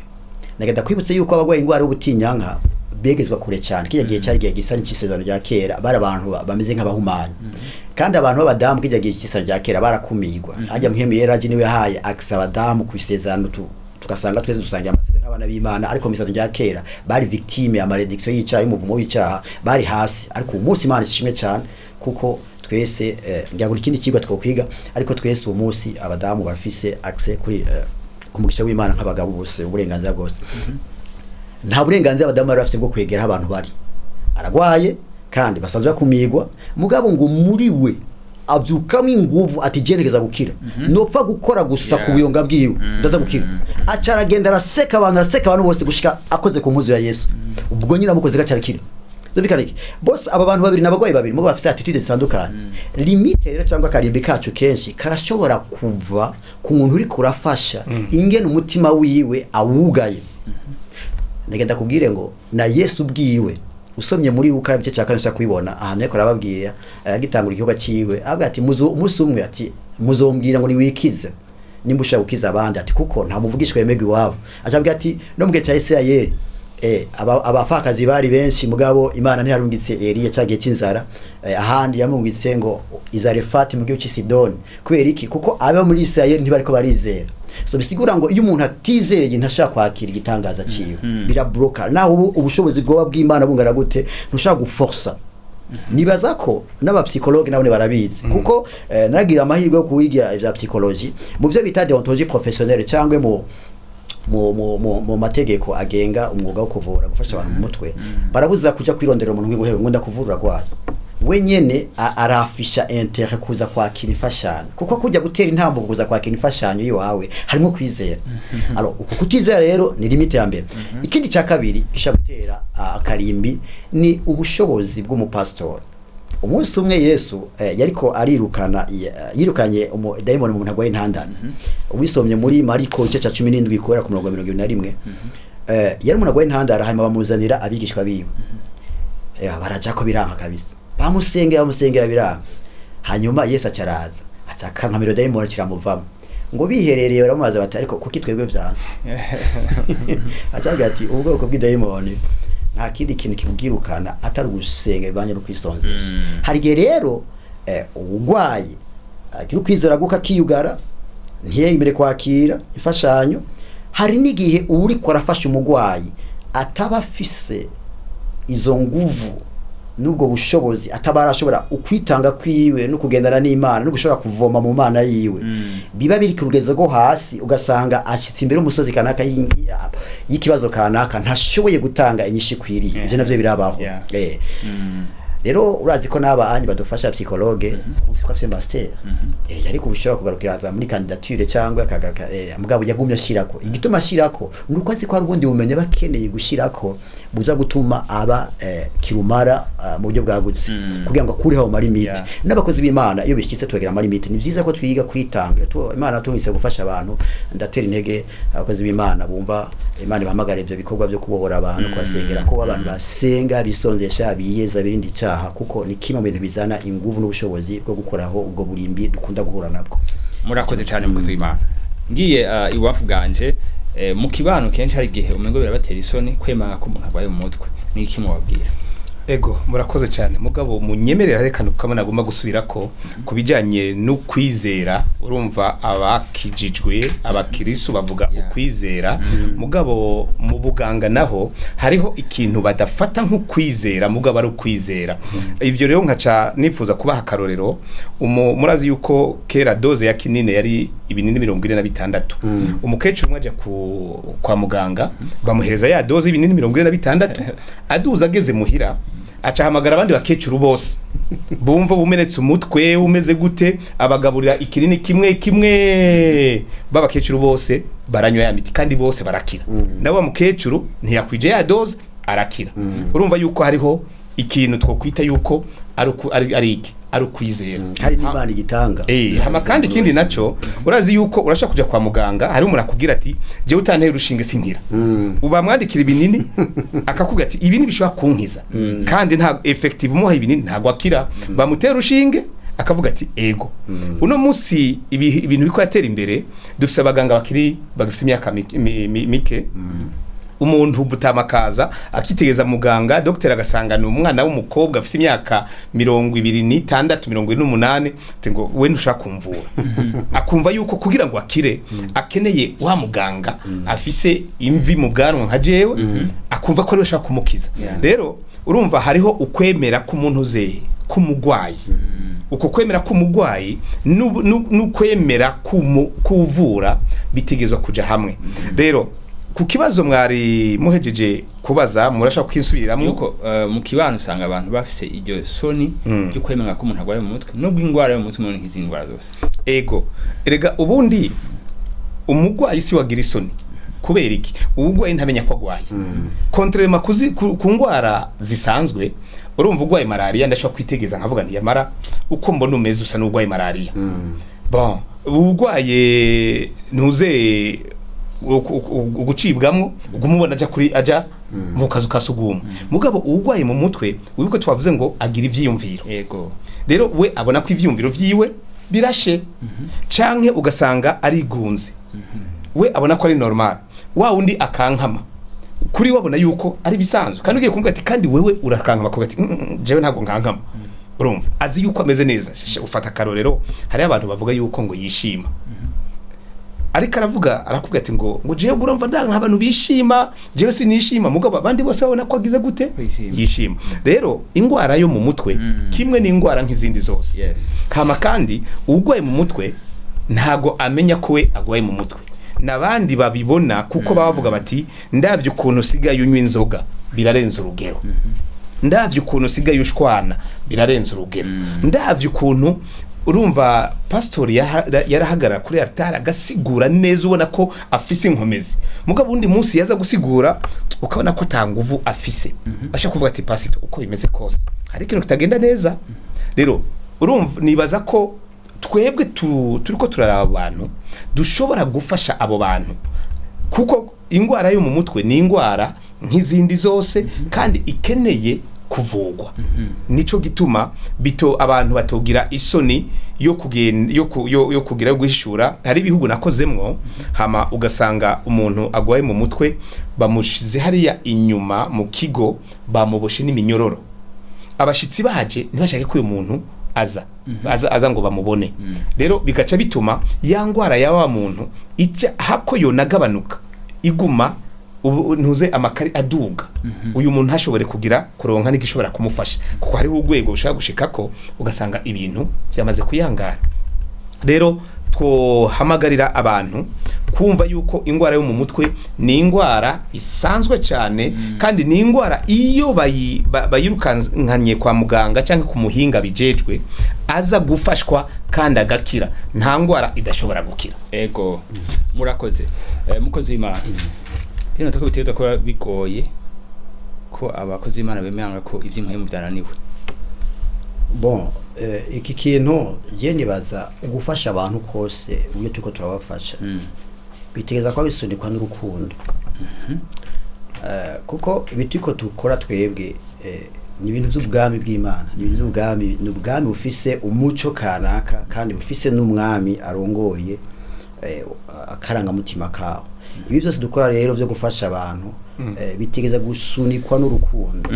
nagenda kwibutse yuko abagwaye ingwara y'ubutinyanka begezwa kure cyane kijya gihe cyari gihe gisa n'ikisezerano rya kera bari abantu bameze nk'abahumanya kandi abantu b'abadamu kijya gihe cy'isezerano rya kera barakumigwa ajya muhemi yeraje niwe yahaye akisa abadamu ku isezerano tugasanga twese dusangiye amasezerano nk'abana b'Imana ariko misezerano rya kera bari victime ya malediction y'icyaha y'umuvumo w'icyaha bari hasi ariko umunsi Imana ishimwe cyane kuko twese ngagura ikindi kigwa twokwiga ariko twese uwo munsi abadamu bafise access kuri kumugisha w'Imana nk'abagabo bose uburenganzira bwose nta burenganzira abadamu barafite bwo kwegera abantu bari aragwaye kandi basanzwe bakumigwa mugabo ngo muri we avyukamo inguvu atijenegeza gukira nopfa gukora gusa ku buyonga bwiwe ndaza gukira acaragenda araseka abantu bose gushika akoze ku mpuzu ya Yesu ubwo nyina mukoze gacarakira Dobikariki boss aba bantu babiri nabagwayi babiri mugo bafite attitude zitandukanye limite rero cyangwa karimbi kacu kenshi karashobora kuva ku muntu uri kurafasha ingene umutima wiwe awugaye ndagenda kubwire ngo na Yesu bwiwe usomye muri Luka igice cya 4 kwibona ahantu yako arababwira agitangura igihuga ciwe avuga ati umunsi umwe ati muzombwira ngo niwikize nimba ushaka gukiza abandi ati kuko nta muvugishwe yemegwe iwabo acavuga ati no mugihe cya Isirayeli abafakazi bari benshi mugabo Imana ntiharungitse Eliya cyagiye cy'inzara ahandi yamungitse ngo Izarefati mu gihugu cy'Sidoni kubera iki kuko aba muri Isirayeli ntibariko barizera so bisigura ngo iyo umuntu atizeye ntashaka kwakira igitangaza ciwe birabloka naho ubushobozi bwoba bw'Imana bungara gute ntushaka guforsa nibaza ko n'abapsikologe nabone barabizi kuko nagira amahirwe yo kuwiga ivya psychologie mu byo bita deontologie professionnelle cyangwe mu mategeko agenga umwuga wo kuvura gufasha abantu mu mutwe barabuza kuja kwirondera umuntu w'iguhewe ngo ndakuvura rwaye wenyene arafisha intérêt kuza kwakira imfashanyo kuko kujya gutera intambo kuza kwakira imfashanyo iyo wawe harimo kwizera alors uko kutizera rero ni limite ya mbere ikindi cya kabiri gisha gutera akarimbi ni ubushobozi bw'umupastor umunsi umwe Yesu yariko yirukanye daimon mu muntu agwaye intandana ubisomye muri Mariko igice cya 17 kwera ku 21 yari umuntu agwaye intandara hanyuma bamuzanira abigishwa biwe baraja ko biranka kabisa bamusengera biranka hanyuma Yesu acaraza acakankamira daimon kiramuvamo ngo biherereye baramubaza bati ariko kuki twebwe byanse acaga ati ubwoko bw'daimon nta kindi kintu kibwirukana atari gusenga bibanye no kwisonzesha. Hari gihe rero ubugwayi kino kwizera guka kiyugara ntiyemere kwakira ifashanyo. Hari n'igihe uri ko arafasha umugwayi ataba afise izo nguvu nubwo bushobozi, atabarashobora ukwitanga kwiwe no kugendana n'Imana no gushobora kuvoma mu Mana yiwe. Biba biri ku rugezo rwo hasi, ugasanga ashitse imbere umusozi kanaka y'ikibazo kanaka ntashoboye gutanga inyishi kwiriye. Ivyo navyo birabaho. Rero urazi ko n'abanyi badufasha psychologue ko afite master yari kubushobora kugarukira muri candidature cyangwa akagaruka mugabo yagumye ashirako. Igituma ashirako nuko azi ko agundi bumenye bakeneye gushirako buza gutuma aba kirumara mu buryo bwagutse kugira ngo akureho mu limite. N'abakozi b'Imana iyo bishitse twegera mu limite, ni vyiza ko twiga kwitanga. Imana tuwise gufasha abantu. Ndatera intege abakozi b'Imana bumva Imana ibahamagara ivyo bikorwa byo kubohora abantu, kwasengera ko abantu basenga bisonzesha biyeza birindi cyaha, kuko ni kimwe mu bintu bizana inguvu n'ubushobozi bwo gukoraho ubwo burimbi dukunda guhura nabwo. Murakoze cyane mukozi w'Imana. Ngiye iwafu bwanje mu kibano kenshi hari gihe umengo birabatera isoni kwemanga ko umuntu agwaye mu mutwe. Ni iki mubabwira? Ego murakoze cyane mugabo munyemerera reka nukamana agomba gusubirako kubijanye no kwizera. Urumva abakijijwe abakirisu bavuga ukwizera, mugabo mu buganga naho hariho ikintu badafata nko kwizera mugabo ari ukwizera. Ivyo rero nkaca nifuza kubaha akarorero. Murazi yuko kera doze ya kinini yari ibinini 46. Umukecuru mwaje kwa muganga bamuhereza ya doze ibinini 46, aduza ageze muhira acahamagara abandi bakecuru bose bumva bumenetse umutwe umeze gute, abagaburira ikinini kimwe babakecuru bose baranywa ya miti kandi bose barakira. Nawe mukecuru ntiyakwije ya doze arakira. Urumva yuko hariho ikintu twokwita yuko ari ukwizera. Hari n'Imana igitanga. Hama kandi ikindi naco urazi yuko urashaka kuja kwa muganga, hari umuntu akubwira ati je utanteye urushinge sinkira. Uba mwandikira ibinini akakubwira ati ibini bishobora kunkiza kandi nta effective umuha ibinini ntago akira. Bamutera urushinge akavuga ati ego. Uno musi ibintu biko yatera imbere, dufise abaganga bagifise imyaka mike. Umuntu butamakaza akitegeza muganga docteur agasanga ni umwana w'umukobwa afise imyaka 26 28 ngo we ntushaka kumvura. Akumva yuko kugira ngo akire akeneye wa muganga afise imvi mu bwanwa nka jewe, akumva ko ari we shaka kumukiza. Rero urumva hariho ukwemera k'umuntu ze kumugwayi. Uko kwemera k'umugwayi n'ukwemera kuvura bitegezwa kuja hamwe. Rero ku kibazo mwari muhejeje kubaza murashaka kwinsubiramo yuko mu kibano usanga abantu bafise iryo soni ryo kwemera ko umuntu agwaye mu mutwe nubwo ingwara yo mu mutwe umuntu nk'izindi ngwara zose. Ego erega ubundi umugwayi si wagira isoni kubera iki? Ubugwayi ntamenya ko agwaye. Contrairement ku ngwara zisanzwe, urumva ugwaye malaria ndashaka kwitegeza nkavuga nti yamara uko mbona umeze usa n'ugwaye malaria. Bon ubugwaye ntuze ugucibwamwo ugumubona aja mu kazu kasuguma. Mugabo ugwaye mu mutwe wibuke twavuze ngo agira ivyiyumviro. Yego. Rero we abona ko ivyiyumviro vyiwe birashe canke ugasanga ari gunze. We abona ko ari normal. Wa undi akankama. Kuri wabona yuko ari bisanzwe. Kandi ugiye kumubwira ati kandi wewe urakankama ko ati jewe ntago nkankama. Urumva azi yuko ameze neza. Ufata karorero hari abantu bavuga yuko ngo yishima. Ariko arakubwira ati ngo jewe urumva ndanga abantu bishima, jewe sinishima, mugabo abandi bose babona ko agize gute yishima. Rero ingwara yo mu mutwe kimwe ni ingwara nk'izindi zose. Kama kandi ugwaye mu mutwe ntago amenya ko we agwaye mu mutwe. Nabandi babibona kuko bavuga bati ndavye ukuntu sigaye unywa inzoga birarenza urugero. Ndavye ukuntu sigaye ushwana birarenza urugero. Ndavye ukuntu urumva pastor yarahagarara kuri altar agasigura neza ubona ko afise inkomezi. Mugabo undi munsi yaza gusigura ukabona ko tanguvu afise. Ashaka kuvuga ati pastor uko bimeze kose hari ikintu kitagenda neza. Rero urumva nibaza ko twebwe turiko turaraba abantu dushobora gufasha abo bantu, kuko ingwara yo mu mutwe ni ingwara nk'izindi zose kandi ikeneye kuvugwa nico gituma bito abantu batogira isoni yo kugenda yo kugira guhishura hari ibihugu nakozemwo hama ugasanga umuntu agwaye mu mutwe bamushize hariya inyuma mu kigo bamuboshe n'iminyororo abashitsi baje ntibashake ko uyu muntu aza ngo bamubone rero bigaca bituma ya ngwara ya wa muntu ija hako yonagabanuka iguma ntuze amakari aduga uyu muntu hashobore kugira kuronka n'igishobora kumufasha kuko hariho urwego ushaka gushikako ugasanga ibintu byamaze kuyangara rero hamagarira abantu kumva yuko ingwara yo mu mutwe ni ingwara isanzwe cyane kandi ni ingwara iyo bayirukankanye kwa muganga cyangwa ku muhinga bijejwe aza gufashwa kandi agakira nta ngwara idashobora gukira ego murakoze mukozi w'Imana bino tako bitegerezwa kuba bigoye ko abakozi b'Imana bemanga ko ivy'impwemu byananiwe bon iki kintu je nibaza ugufasha abantu kose uyo tuko turabafasha bitegereza ko bisunikwa n'urukundo kuko ibitiko tukora twebwe ni ibintu by'ubwami bw'Imana ni ibintu by'ubwami n'ubwami bufise umuco kanaka kandi bufise n'umwami arongoye akaranga mutima kawo ibi byose dukora rero byo gufasha abantu bitegeza gusunikwa n'urukundo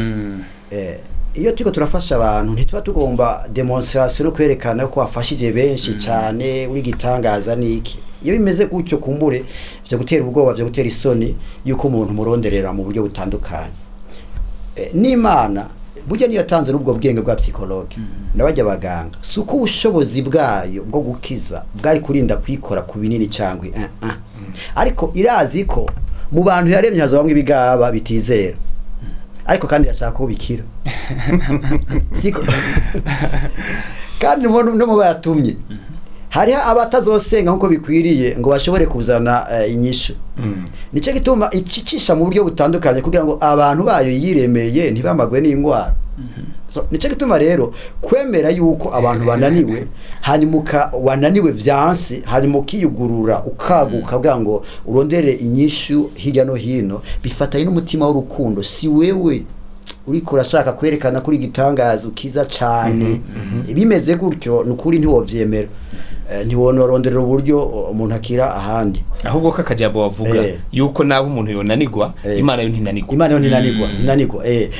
iyo turiko turafasha abantu ntituba tugomba demonstration no kwerekana ko afashije benshi cyane uri gitangaza niki iyo bimeze gutyo kumbure byo gutera ubwoba byo gutera isoni yuko umuntu muronderera mu buryo butandukanye n'Imana burya niyo yatanze n'ubwo bwenge bwa psychologue nabajya abaganga suko ubushobozi bwayo bwo gukiza bwari kurinda kwikora ku binini cyangwa ariko irazi ko mu bantu yaremye hazabamwe ibigaba bitizera ariko kandi yashaka ko bikira siko kandi no mu bayatumye hari abatazosenga nkuko bikwiriye ngo bashobore kuzana inyishu nico gituma ikicisha mu buryo butandukanye kugira ngo abantu bayo yiremeye ntibamagwe n'ingwara so nico gituma rero kwemera yuko abantu bananiwe hanyuma wananiwe vyansi hanyuma ukiyugurura ukaguka kugira ngo urondere inyishu hirya no hino bifatanye n'umutima w'urukundo si wewe uriko urashaka kwerekana kuri gitangaza ukiza cyane bimeze gutyo nukuri ntiwovyemera ntiwonorondera uburyo umuntu akira ahandi ahubwo kakajabo wavuga yuko nabo umuntu yonanirwa Imana yo ntinanirwa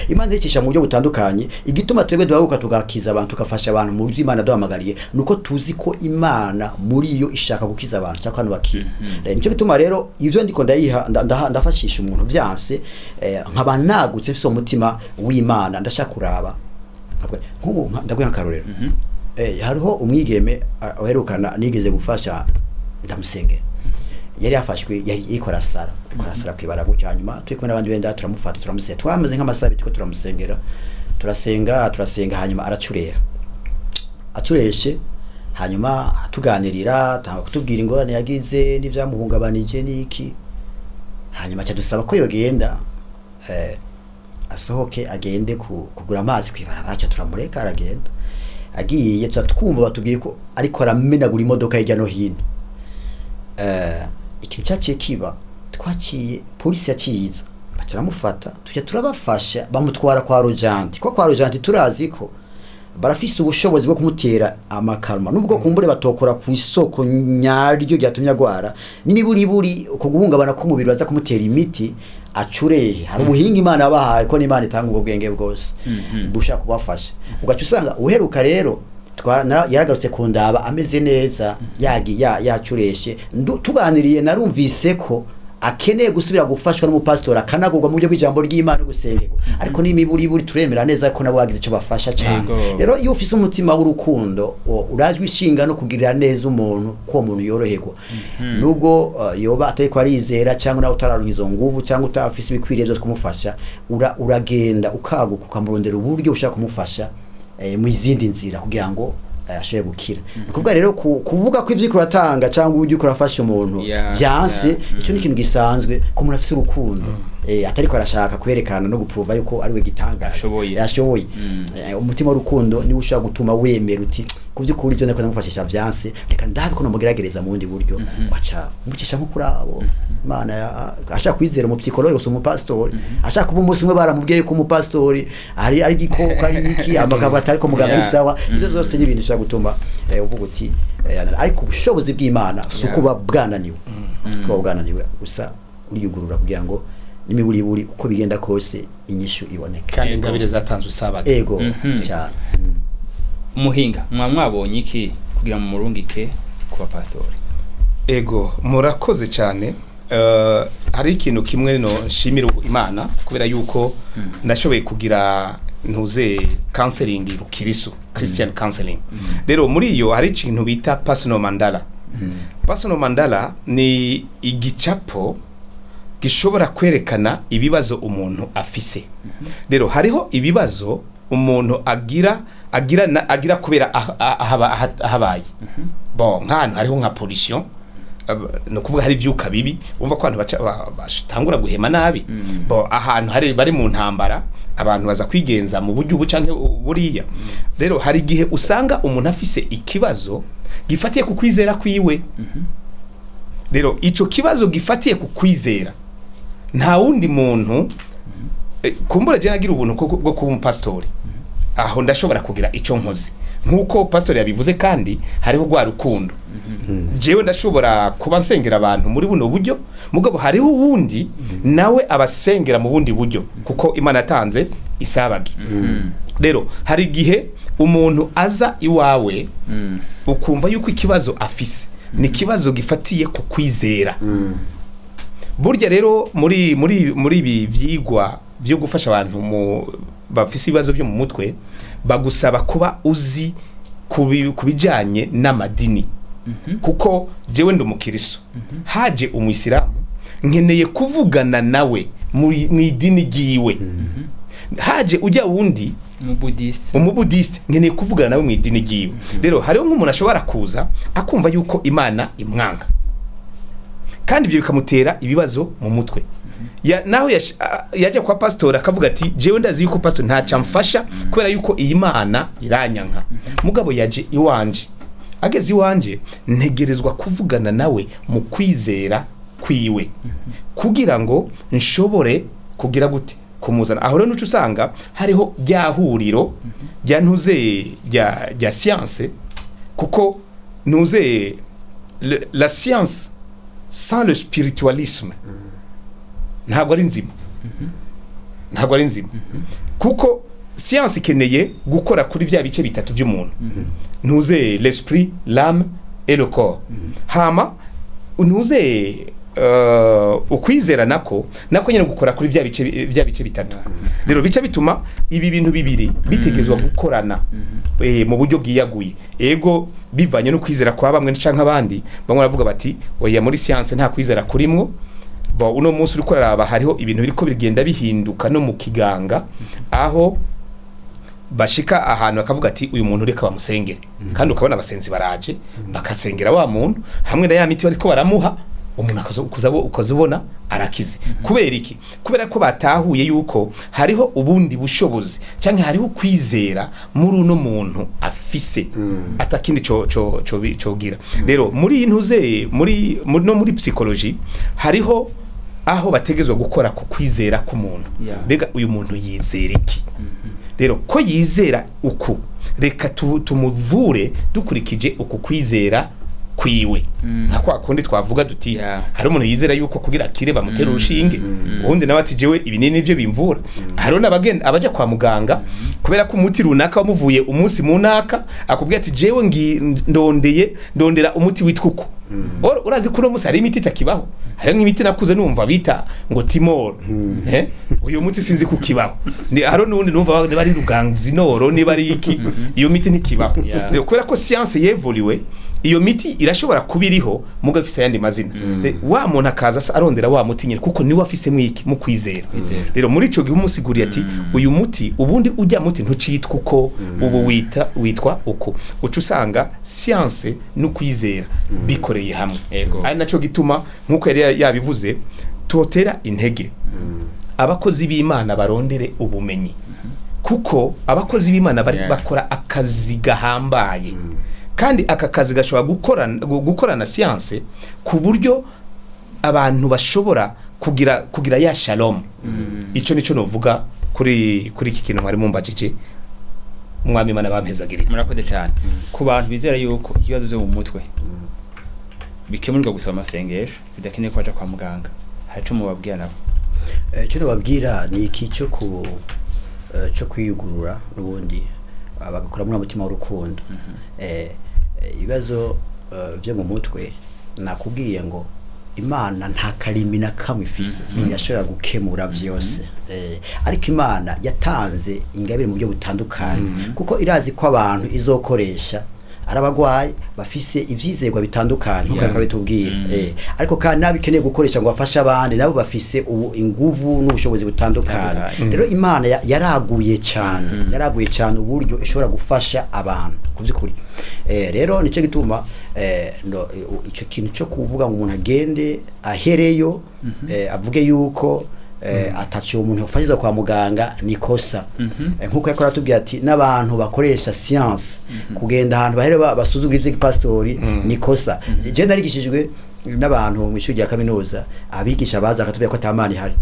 Imana icisha mu buryo butandukanye igituma twebwe duhaguka tugakiza abantu tukafasha abantu mu buryo Imana duhamagariye nuko tuzi ko Imana muri yo ishaka gukiza abantu cyangwa abantu bakira nico gituma rero ivyo ndiko ndafashisha umuntu vyanse nkaba nagutse fise umutima w'Imana ndashaka kuraba nk'ubu ndagwe nkarorero hariho umwigeme oherukana nigeze gufasha ndamusengera yari yafashwe yikora sara kwibara gutyo hanyuma turi kumwe n'abandi benda turamufata turamusengera twamaze nk'amasabe tiko turamusengera turasenga hanyuma acureshe hanyuma tuganirira tanga kutubwira ingorane yagize n'ivyamuhungabanije niki hanyuma cyadusaba ko yogenda asohoke agende kugura amazi kwibara bacha turamureka aragenda agiye twumva batubwiye ko ariko aramenagura imodoka hirya no hino ikintu cyaciye kiba twaciye polisi yaciyiza bacaramufata tujya turabafasha bamutwara kwa rojanti kwa rojanti turazi ko barafise ubushobozi bwo kumutera amakarma nubwo kumbure batokora ku isoko nyaryo ryatumye agwara n'imiburiburi uko guhungabana ko mubiri baza kumutera imiti acurehe hari ubuhinga Imana yabahaye ko n'Imana itanga ubwo bwenge bwose bushaka kubafasha ugaca usanga uheruka rero yaragarutse kundaba ameze neza yacureshe tuganiriye narumvise ko akeneye gusubira gufashwa n'umupastori akanagurwa mu buryo bw'ijambo ry'Imana gusengerwa ariko n'imiburiburi turemera neza ko nabo bagize ico bafasha cyane rero iyo ufise umutima w'urukundo urajwe ishinga no kugirira neza umuntu ko umuntu yoroherwa nubwo yoba atari ko arizera cyangwa nawe utararonka izo nguvu cyangwa utafise ibikwiriye byo kumufasha uragenda ukaguka ukamurondera uburyo ushaka kumufasha mu izindi nzira kugira ngo ashoye gukira kuvuga rero kuvuga ko ivyo kuratanga cyangwa uburyo kurafasha umuntu byanse ico ni kintu gisanzwe ko umuntu afise urukundo atari ko arashaka kwerekana no guprova yuko ari we gitangaza yashoboye umutima w'urukundo ni ushaka gutuma wemera uti kuvyo kuri byo nako namufashisha byanse reka ndabe ko namugeragereza mu bundi buryo kwaca mucisha nko kurabo Imana ashaka kwizera mu psychologue gusa umupastori ashaka kuba umunsi umwe baramubwiye ko umupastori ari gikoko ari iki amagabo atari ko muganga ari sawa ibyo zose ni ibintu bishaka gutuma uvuga uti ariko ubushobozi bw'Imana suko babwananiwe twabwananiwe gusa uriyugurura kugira ngo nimiburi uko bigenda kose inyishu iboneka kandi ingabire zatanzwe sabaga ego cyane umuhinga mwabonye iki kugira mu murungike kuba pastori ego murakoze cyane hari ikintu kimwe no nshimira Imana kubera yuko nashoboye kugira ntuze counseling rukirisu Christian counseling rero muri iyo hari ikintu bita personal mandala personal mandala ni igicapo gishobora kwerekana ibibazo umuntu afise rero hariho ibibazo umuntu agira kubera ahabaye bon nk'ahantu hariho nka pollution no kuvuga hari ivyuka bibi umva ko abantu batangura guhema nabi bon ahantu hari bari mu ntambara abantu baza kwigenza mu buryo ubucanke buriya rero hari gihe usanga umuntu afise ikibazo gifatiye ku kwizera kwiwe rero ico kibazo gifatiye ku kwizera nta wundi muntu kumbura je nagira ubuntu bwo kuba umupastori aho ndashobora kugira ico nkoze nkuko pastori yabivuze kandi hariho gwa rukundo jewe ndashobora kuba nsengera abantu muri buno buryo mugabo hariho uwundi nawe abasengera mu bundi buryo kuko Imana yatanze isabagi rero hari gihe umuntu aza iwawe ukumva yuko ikibazo afise ni kibazo gifatiye ku kwizera burya rero muri ibi vyigwa byo gufasha abantu mu bafise ibibazo byo mu mutwe bagusaba kuba uzi kubijanye n'amadini kuko jewe ndi umukiristo haje umuyisilamu nkeneye kuvugana nawe mu idini giwe haje ujya wundi umubudiste nkeneye kuvugana nawe mu idini giwe rero hariho nk'umuntu ashobora kuza akumva yuko Imana imwanga kandi ibyo bikamutera ibibazo mu mutwe naho yaje kwa pastor akavuga ati jewe ndazi yuko pastor ntaca mfasha kubera yuko iyi Mana iranyanka mugabo yaje iwanje ageze iwanje ntegerezwa kuvugana nawe mu kwizera kwiwe kugira ngo nshobore kugira gute kumuzana aho rero nuco usanga hariho ryahuriro rya ntuze rya science kuko ntuze la science sans le spiritualisme ntabwo ari nzima kuko science ikeneye gukora kuri bya bice bitatu by'umuntu ntuze l'esprit l'âme et le corps hama ntuze ukwizera nako nyine gukora kuri bya bice bitatu rero bice bituma ibi bintu bibiri bitegezwa gukorana mu buryo bwiyaguye ego bivanye no kwizera kwa bamwe canke abandi bamwe baravuga bati oya muri science nta kwizera kurimwo bo uno munsi uri koraraba hariho ibintu biriko bigenda bihinduka no mu kiganga aho bashika ahantu akavuga ati uyu muntu reka bamusengere kandi ukabona abasenzi baraje bakasengera wa muntu hamwe na ya miti bariko baramuha umuntu ukazubona arakize kubera iki kubera ko batahuye yuko hariho ubundi bushobozi canke hariho kwizera muri uno muntu afise atakindi cogira rero muri intuze muri psychology hariho aho bategezwa gukora ku kwizera k'umuntu bega uyu muntu yizera iki rero ko yizera uku reka tumuvure dukurikije uku kwizera kwiwe nka kundi twavuga duti hari umuntu yizera yuko kugira akire bamutera urushinge ubundi nawe ati jewe ibinini nivyo bimvura hari n'abagenda abaje kwa muganga kubera ko umuti runaka wamuvuye umunsi munaka akubwira ati jewe ndondera umuti witwuko urazi ko no musi hari imiti itakibaho hari nk'imiti nakuze numva bita ngo timor uyu muti sinzi kukibaho ni haro nundi numva bari ruganzinoro ni bari iki iyo miti ntikibaho kubera ko science yevoliwe iyo miti irashobora kubiriho muga afise yandi mazina wa muntu akaza arondera wa muti nyine kuko niwe afise mwiki mu kwizera rero muri ico gihe umusiguriye ati uyu muti ubundi ujya muti ntucitwa uko ubu witwa uko uca usanga science no kwizera bikoreye hamwe ari naco gituma nkuko yari yabivuze totera intege abakozi b'Imana barondere ubumenyi kuko abakozi b'Imana bakora akazi gahambaye kandi aka kazi gashobora gukorana science ku buryo abantu bashobora kugira ya shalom. Ico nico novuga kuri iki kintu mwari mumbajije umwami Imana bampezagirira. Murakoze cyane ku bantu bizera yuko ibibazo byo mu mutwe bikemurwa gusaba amasengesho bidakeneye kwaje kwa muganga, hari cyo mubabwira nabo? Cyo nababwira ni iki cyo kwiyugurura n'ubundi bagakora mu mutima w'urukundo. Ibibazo byo mu mutwe nakubwiye ngo Imana nta karimi na kamwe ifise yashobora gukemura byose, ariko Imana yatanze ingabire mu buryo butandukanye kuko irazi ko abantu izokoresha arabagwaye bafise ivyizerwa bitandukanye nk'uko bitubwira, ariko kandi nabikeneye gukoresha ngo bafashe abandi nabo bafise inguvu n'ubushobozi butandukanye. Rero Imana yaraguye cyane uburyo ishobora gufasha abantu kuvyukuri. Rero nico gituma ico kintu cyo kuvuga ngo umuntu agende ahereyo avuge yuko ataciye umuntu ufashiza kwa muganga nikosa. Nkuko yakora tubwiye ati n'abantu bakoresha science kugenda ahantu bahere basuzugura ivyo pastori nikosa. Je narigishijwe n'abantu mu ishuri rya kaminuza abigisha baza akatubwira ko atamani hari.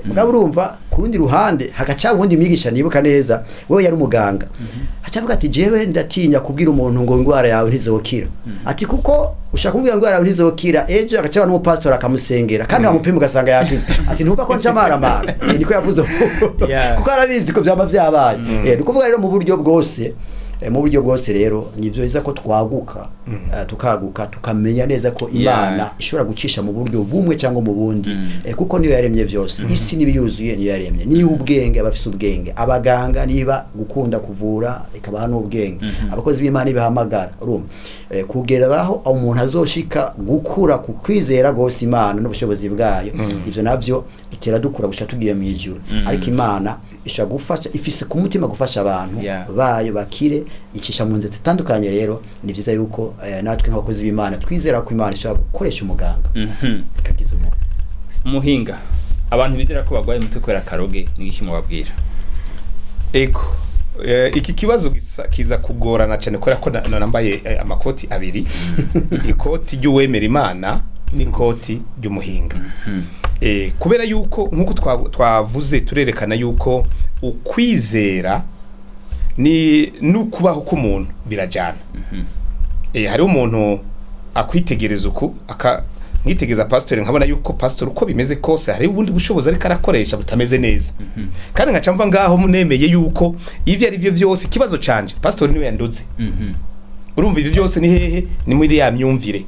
Mugabo urumva ku rundi ruhande hagaca ubundi mwigisha nibuka neza wewe yari umuganga acavuga ati jewe ndatinya kubwira umuntu ngo ingwara yawe ntizokira, ati kuko ushaka kubwira ingwara yawe ntizokira ejo agaca no pastor akamusengera kandi amupima ugasanga yakize, ati ntuba ko ncamara niko yavuze kuko arabizi ko byaba byabaye. Nukuvuga rero mu buryo bwose rero nivyo biza ko twaguka tukaguka tukamenya neza ko Imana ishobora gucisha mu buryo bumwe cyangwa mu bundi, kuko niyo yaremye byose. Isi nibiyuzuye niyo yaremye, niyo ubwenge abafise ubwenge, abaganga niba gukunda kuvura ikabaha n'ubwenge, abakozi b'Imana bihamagara urumva kugeraho umuntu azoshika gukura ku kwizera gose Imana n'ubushobozi bwayo. Ivyo navyo dutera dukura gushaka tugiye mu ijuru, ariko Imana ishobora gufasha, ifise ku mutima gufasha abantu bayo bakire icisha mu nzira zitandukanye. Rero ni byiza yuko natwe nk'abakozi b'Imana twizera ko Imana ishobora gukoresha umuganga ikagiza umuntu umuhinga. Abantu bizera ko bagwaye mutwe kwera karoge n'iki mubabwira? Ego iki kibazo kiza kugorana cyane kubera ko nambaye amakoti abiri ikoti ry'uwemera Imana n'ikoti ry'umuhinga. Kubera yuko nkuko twavuze turerekana yuko ukwizera ni nukubaho k'umuntu birajana. Hari umuntu akwitegereza uku nkitegeza pastor nkabona yuko pastor uko bimeze kose hari ubundi bushobozi ariko arakoresha butameze neza, kandi nkaca mva ngaho munemeye yuko ivyo ari byo byose kibazo canje pastor niwe yandoze. Urumva ivyo byose ni hehe? Ni muri ya myumvire.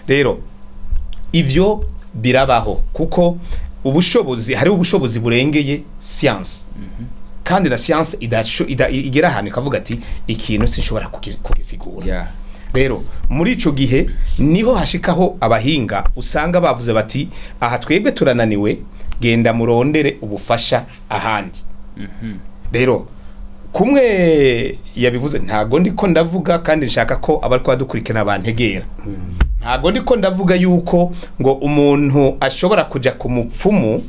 Rero ivyo birabaho kuko ubushobozi hari ubushobozi burengeye science, kandi na science igera ahantu ikavuga ati ikintu sinshobora kugisigura. Rero muri ico gihe niho hashikaho abahinga usanga bavuze bati aha twebwe turananiwe, genda murondere ubufasha ahandi. Rero kumwe yabivuze ntago ndiko ndavuga, kandi nshaka ko abariko badukurikirana abantegera, ntago ndiko ndavuga yuko ngo umuntu ashobora kuja ku mupfumu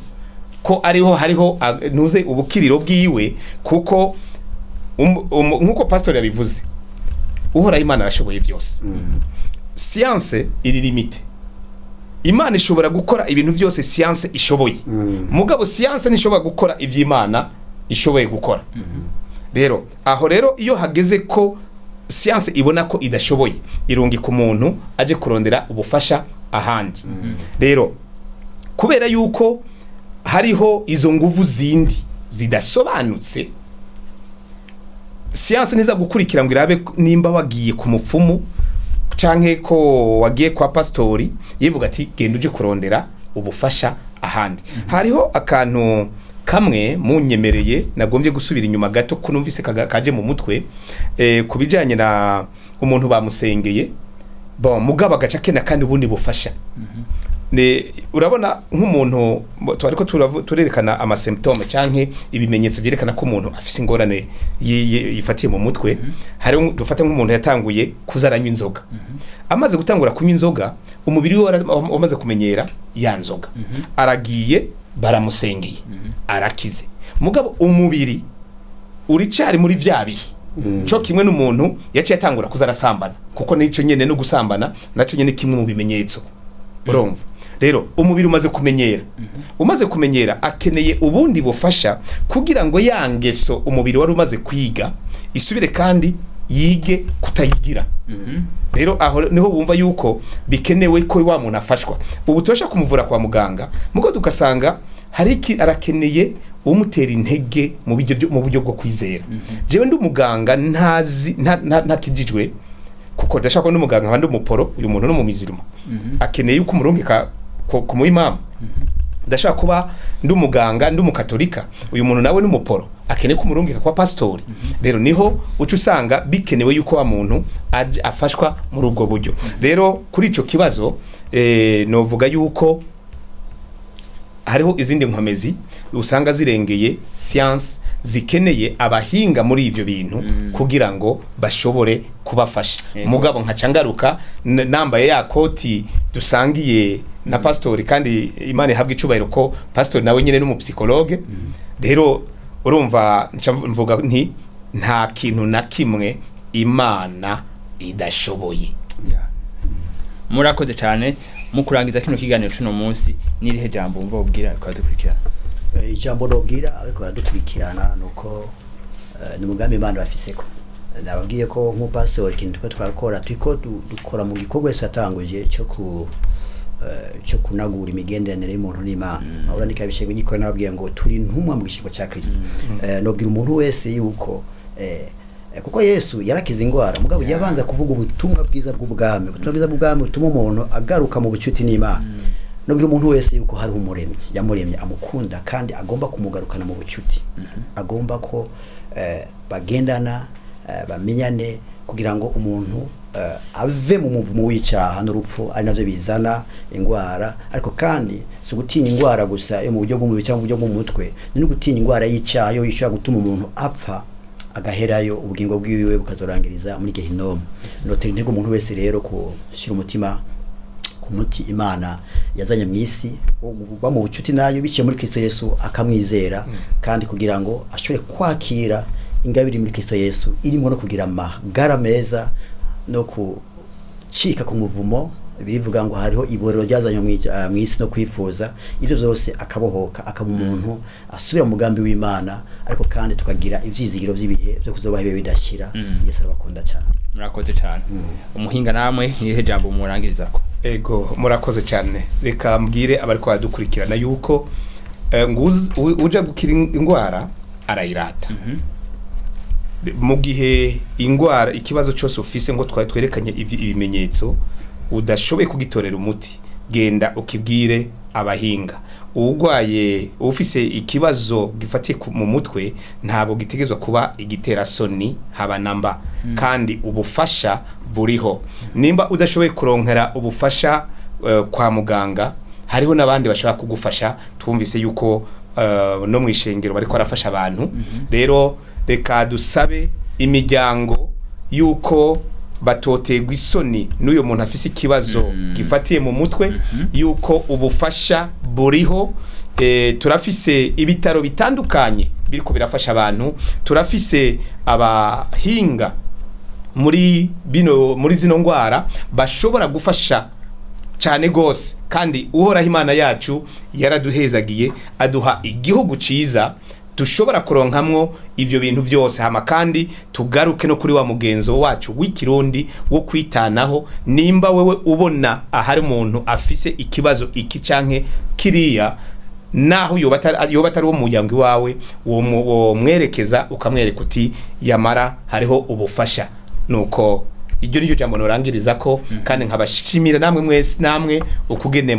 ko hariho ntuze ubukiriro bwiwe, kuko nkuko pastor yabivuze uhora Imana arashoboye byose. Science iri limite, Imana ishobora gukora ibintu byose science ishoboye, mugabo science nishobora gukora ivyo Imana ishoboye gukora. Rero aho rero iyo hageze ko science ibona ko idashoboye irungi ku muntu aje kurondera ubufasha ahandi. Rero kubera yuko hariho izo nguvu zindi zidasobanutse, science niza gukurikira ngo irabe nimba wagiye ku mupfumu canke ko wagiye kwa pastori yivuga ati genda uje kurondera ubufasha ahandi. Hariho akantu kamwe munyemereye nagombye gusubira inyuma gato kunumvise kaje mu mutwe kubijanye na umuntu bamusengeye mugaba gaca kena kandi ubundi bufasha. Urabona nk'umuntu twariko turerekana ama symptome canke ibimenyetso byerekana ko umuntu afise ingorane yifatiye mu mutwe. Hari dufata nk'umuntu yatanguye kuzaranywa inzoga, amaze gutangura kunywa inzoga umubiri we wamaze kumenyera ya nzoga, aragiye baramusengeye arakize, mugabo umubiri uri cyari muri vyabihe. Cyo kimwe n'umuntu yaciye atangura kuzarasambana, kuko nico nyene no gusambana naco nyene kimwe mu bimenyetso urumva rero umubiri umaze kumenyera akeneye ubundi bufasha kugira ngo yangeso umubiri wari umaze kwiga isubire kandi yige kutayigira. Rero aho niho wumva yuko bikenewe ko wa muntu afashwa. Ubu tosha kumuvura kwa muganga mugo tukasanga hariki arakeneye umutera intege mu buryo bwo kwizera. Jewe ndi umuganga ntakijijwe kuko ndashaka ndi umuganga kandi umuporo uyu muntu no mu mizirimo akeneye uko umurungika ku muimama. Ndashaka kuba ndi umuganga ndi umukatolika uyu muntu nawe n'umuporo akeneye kumurungika kwa pastori. Rero niho ucu usanga bikenewe yuko wa muntu afashwa muri ubwo buryo. Rero kuri ico kibazo novuga yuko hariho izindi nkomezi usanga zirengeye science zikeneye abahinga muri ivyo bintu kugira ngo bashobore kubafasha. Mugabo nkacangaruka nambaye ya koti dusangiye na pastori kandi Imana ihabwa icubahiro ko pastori nawe nyene n'umupsikologe. Rero urumva mvuga nti nta kintu na kimwe Imana idashoboye. Murakoze cyane mu kurangiza kino kiganiro cuno munsi nirihe jambo umva ubwira kwadukurikirana. Ijambo nobwira ariko yadukurikirana nuko ni mugambi Imana bafiseko. Nababwiye ko nk'upastor ikintu twakora twiko dukora mu gikorwa satanguje cyo kunagura imigenderanire y'umuntu n'Imana. Ahora nikabishego gikora nababwiye ngo turi ntumwa mu gishigo cya Kristo. Nobwira umuntu wese yuko kuko Yesu yarakiza ingwara mugabo yabanza kuvuga ubutumwa bwiza bw'ubwami. Ubutumwa bwiza bw'ubwami butuma umuntu agaruka mu bucuti n'Imana. Nobwira umuntu wese yuko hari umuremyi yamuremye amukunda kandi agomba kumugarukana mu bucuti. Agomba ko bagendana bamenyane kugira ngo umuntu ave mu muvumo w'icyaha n'urupfu ari navyo bizana ingwara. Ariko kandi si gutinya ingwara gusa yo mu buryo bw'umubiri cyangwa mu buryo bw'umutwe, ni gutinya ingwara y'icyaha yo ishobora gutuma umuntu apfa agaherayo ubugingo bwiwe bukazorangiriza muri Gehinomu. Notera intego umuntu wese rero ko shira umutima ku muti Imana yazanye mu isi uba mu bucuti nayo biciye muri Kristo Yesu akamwizera kandi kugira ngo ashobore kwakira ingabire muri Kristo Yesu irimo no kugira amagara meza no kucika ku muvumo. Birivuga ngo hariho iborero ryazanye mu isi no kwifuza ivyo byose akabohoka akaba umuntu asubira mu mugambi w'Imana. Ariko kandi tukagira ivyizigiro by'ibihe byo kuzobaho bidashira. Yesu arabakunda cyane. Murakoze cyane. Umuhinga namwe nihe jambo murangirizako. Ego murakoze cyane. Reka mbwire abariko badukurikirana yuko uja gukira ingwara arayirata. Mu gihe ingwara ikibazo cyose ufise ngo twerekanye ibimenyetso udashoboye kugitorera umuti genda ukibwire abahinga. Ugwaye ufise ikibazo gifatiye mu mutwe ntago gitegezwa kuba igitera soni haba namba kandi ubufasha buriho. Nimba udashoboye kuronkera ubufasha kwa muganga hariho nabandi bashaka kugufasha. Twumvise yuko no mwishengero bariko arafasha abantu. Rero reka dusabe imiryango yuko batotegwa isoni n'uyo muntu afise ikibazo gifatiye mu mutwe yuko ubufasha buriho. Turafise ibitaro bitandukanye biriko birafasha abantu. Turafise abahinga muri zino ngwara bashobora gufasha cyane gose kandi uhoraho Imana yacu yaraduhezagiye aduha igihugu ciza dushobora kuronkamwo ivyo bintu byose. Hama kandi tugaruke no kuri wa mugenzo wacu w'ikirundi wo kwitanaho. Nimba wewe ubona ahari umuntu afise ikibazo iki canke kiriya naho yoba atari wo muryango wawe wo mwerekeza ukamwereka uti yamara hariho ubufasha. Nuko iryo niryo jambo norangiriza ko kandi nkabashimira namwe mwese namwe ukugene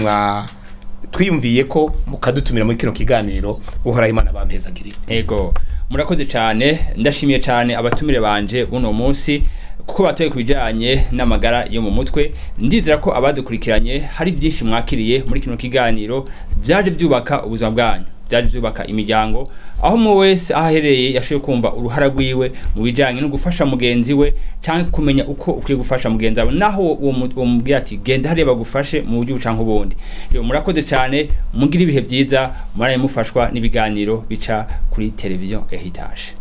twiyumviye ko mukadutumira muri kino kiganiro. Uhoraho Imana bampezagirira. Ego murakoze cyane. Ndashimiye cyane abatumire banje buno munsi kuko batoye kubijanye n'amagara yo mu mutwe. Ndizera ko abadukurikiranye hari byinshi mwakiriye muri kino kiganiro byaje byubaka ubuzima bwanyu, byaje byubaka imiryango, aho mu wese ahereye yashoye kumva uruhara rwiwe mu bijanye no gufasha mugenzi we cyangwa kumenya uko ukwiye gufasha mugenzi wawe naho uwo mubwira ati genda hareba gufashe mu buryo canke ubundi. Rero murakoze cyane mugira ibihe byiza maraye mufashwa n'ibiganiro bica kuri televiziyo Heritage.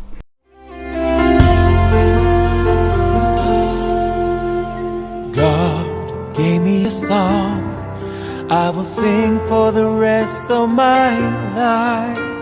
God gave me a song I will sing for the rest of my life.